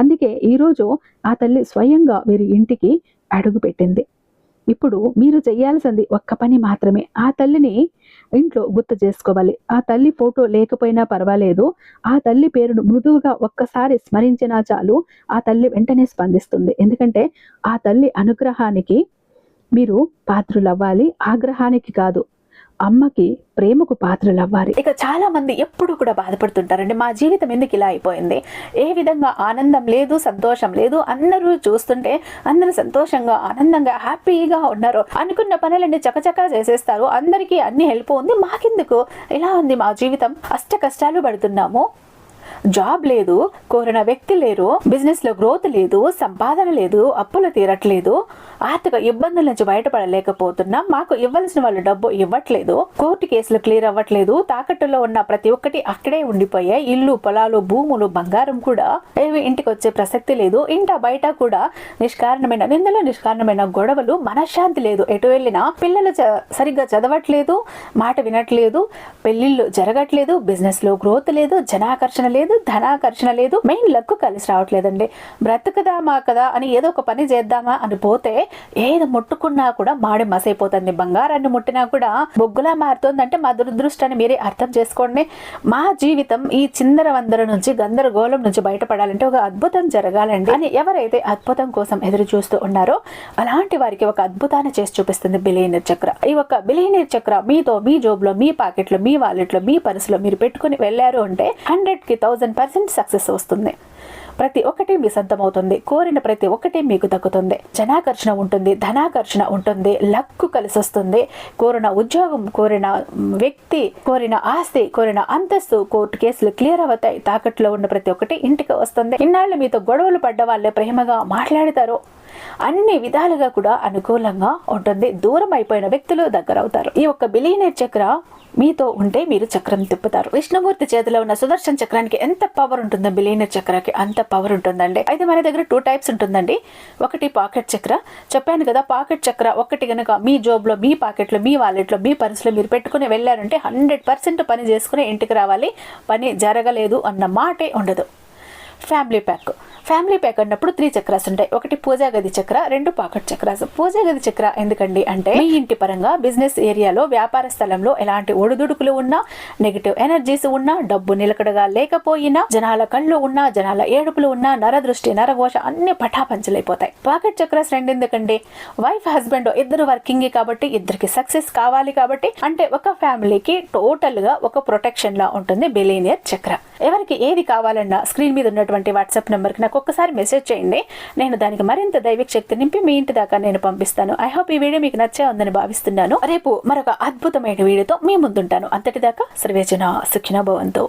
అందుకే ఈరోజు ఆ తల్లి స్వయంగా వీరి ఇంటికి అడుగు పెట్టింది. ఇప్పుడు మీరు చేయాల్సింది ఒక్క పని మాత్రమే. ఆ తల్లిని ఇంట్లో గుర్తు చేసుకోవాలి. ఆ తల్లి ఫోటో లేకపోయినా పర్వాలేదు, ఆ తల్లి పేరును మృదువుగా ఒక్కసారి స్మరించినా చాలు, ఆ తల్లి వెంటనే స్పందిస్తుంది. ఎందుకంటే ఆ తల్లి అనుగ్రహానికి మీరు పాత్రులవ్వాలి, ఆగ్రహానికి కాదు. అమ్మకి ప్రేమకు పాత్రలవ్వాలి. ఇక చాలా మంది ఎప్పుడు కూడా బాధపడుతుంటారండి, మా జీవితం ఎందుకు ఇలా అయిపోయింది, ఏ విధంగా ఆనందం లేదు, సంతోషం లేదు, అందరూ చూస్తుంటే అందరూ సంతోషంగా, ఆనందంగా, హ్యాపీగా ఉన్నారు, అనుకున్న పనులన్నీ చకచకా చేసేస్తారు, అందరికీ అన్ని హెల్ప్ ఉంది, మాకెందుకు ఇలా ఉంది మా జీవితం, అష్ట కష్టాలు పడుతున్నాము, జాబ్ లేదు, కోరిన వ్యక్తి లేరు, బిజినెస్ లో గ్రోత్ లేదు, సంపాదన లేదు, అప్పులు తీరట్లేదు, ఆర్థిక ఇబ్బందుల నుంచి బయటపడలేకపోతున్నాం, మాకు ఇవ్వాల్సిన వాళ్ళు డబ్బు ఇవ్వట్లేదు, కోర్టు కేసులు క్లియర్ అవ్వట్లేదు, తాకట్టులో ఉన్న ప్రతి ఒక్కటి అక్కడే ఉండిపోయాయి, ఇల్లు, పొలాలు, భూములు, బంగారం కూడా ఏవి ఇంటికి వచ్చే ప్రసక్తి లేదు, ఇంట బయట కూడా నిష్కారణమైన నిందలు, నిష్కారణమైన గొడవలు, మనశ్శాంతి లేదు, ఎటు వెళ్ళినా పిల్లలు సరిగ్గా చదవట్లేదు, మాట వినట్లేదు, పెళ్లిళ్ళు జరగట్లేదు, బిజినెస్ లో గ్రోత్ లేదు, జనాకర్షణ లేదు, ధనాకర్షణ లేదు, మెయిన్ లక్ కలిసి రావట్లేదండి. బ్రతుకుదామా కదా అని ఏదో ఒక పని చేద్దామా అని పోతే ఏది ముట్టుకున్నా కూడా మాడి మసైపోతుంది. బంగారాన్ని ముట్టినా కూడా బొగ్గులా మారుతుందంటే మా దురదృష్టాన్ని మీరే అర్థం చేసుకోండి. మా జీవితం ఈ చిందర వందర నుంచి, గందరగోళం నుంచి బయటపడాలంటే ఒక అద్భుతం జరగాలండి అని ఎవరైతే అద్భుతం కోసం ఎదురు చూస్తూ ఉన్నారో అలాంటి వారికి ఒక అద్భుతాన్ని చేసి చూపిస్తుంది బిలియనీర్ చక్ర. ఈ ఒక బిలియనీర్ చక్ర మీతో, మీ జోబులో, మీ పాకెట్లో, మీ వాలెట్లో, మీ పర్సులో మీరు పెట్టుకుని వెళ్ళారు అంటే 100కి 1000% సక్సెస్ వస్తుంది. ప్రతి ఒక్కటి మీ సొంతమవుతుంది, కోరిన ప్రతి ఒక్కటి మీకు దక్కుతుంది, జనాకర్షణ ఉంటుంది, ధనాకర్షణ ఉంటుంది, లక్కు కలిసి వస్తుంది, కోరిన ఉద్యోగం, కోరిన వ్యక్తి, కోరిన ఆస్తి, కోరిన అంతస్తు, కోర్టు కేసులు క్లియర్ అవుతాయి, తాకట్లో ఉన్న ప్రతి ఒక్కటి ఇంటికి వస్తుంది. ఇన్నాళ్ళు మీతో గొడవలు పడ్డ వాళ్ళే ప్రేమగా మాట్లాడతారు, అన్ని విధాలుగా కూడా అనుకూలంగా ఉంటుంది, దూరం అయిపోయిన వ్యక్తులు దగ్గర అవుతారు. ఈ ఒక్క బిలియనీర్ చక్ర మీతో ఉంటే మీరు చక్రం తిప్పుతారు. విష్ణుమూర్తి చేతిలో ఉన్న సుదర్శన చక్రానికి ఎంత పవర్ ఉంటుందో బిలియనీర్ చక్రానికి అంత పవర్ ఉంటుందండి. అయితే మన దగ్గర 2 టైప్స్ ఉంటుందండి. ఒకటి పాకెట్ చక్ర, చెప్పాను కదా, పాకెట్ చక్ర ఒకటి కనుక మీ జోబులో, మీ పాకెట్లో, మీ వాలెట్లో, మీ పర్సులో మీరు పెట్టుకుని వెళ్ళారంటే 100% పని చేసుకుని ఇంటికి రావాలి, పని జరగలేదు అన్న మాటే ఉండదు. ఫ్యామిలీ ప్యాక్ అన్నప్పుడు 3 చక్రాస్ ఉంటాయి. ఒకటి పూజా గది చక్ర, 2 పాకెట్ చక్రాస్. పూజా గది చక్ర ఎందుకండి అంటే మీ ఇంటి పరంగా బిజినెస్ ఏరియాలో వ్యాపార స్థలంలో ఎలాంటి ఒడిదుడుకులు ఉన్నా, నెగిటివ్ ఎనర్జీస్ ఉన్నా, డబ్బు నిలకడగా లేకపోయినా, జనాల కళ్ళు ఉన్నా, జనాల ఏడుపులు ఉన్నా, నరదృష్టి నరఘోష అన్ని పటాపంచలైపోతాయి. పాకెట్ చక్రాస్ 2 ఎందుకండి, వైఫ్ హస్బెండ్ ఇద్దరు వర్కింగ్ కాబట్టి ఇద్దరికి సక్సెస్ కావాలి కాబట్టి, అంటే ఒక ఫ్యామిలీకి టోటల్ గా ఒక ప్రొటెక్షన్ లా ఉంటుంది బిలియనియర్ చక్ర. ఎవరికి ఏది కావాలన్నా స్క్రీన్ మీద ఉన్నటువంటి వాట్సాప్ నెంబర్ కి నాకు ఒక్కసారి మెసేజ్ చేయండి. నేను దానికి మరింత దైవిక శక్తి నింపి మీ ఇంటి దాకా నేను పంపిస్తాను. ఐ హోప్ ఈ వీడియో మీకు నచ్చే ఉందని భావిస్తున్నాను. రేపు మరొక అద్భుతమైన వీడియోతో మీ ముందుంటాను. అంతటిదాకా సర్వేజన సుఖినో భవంతు.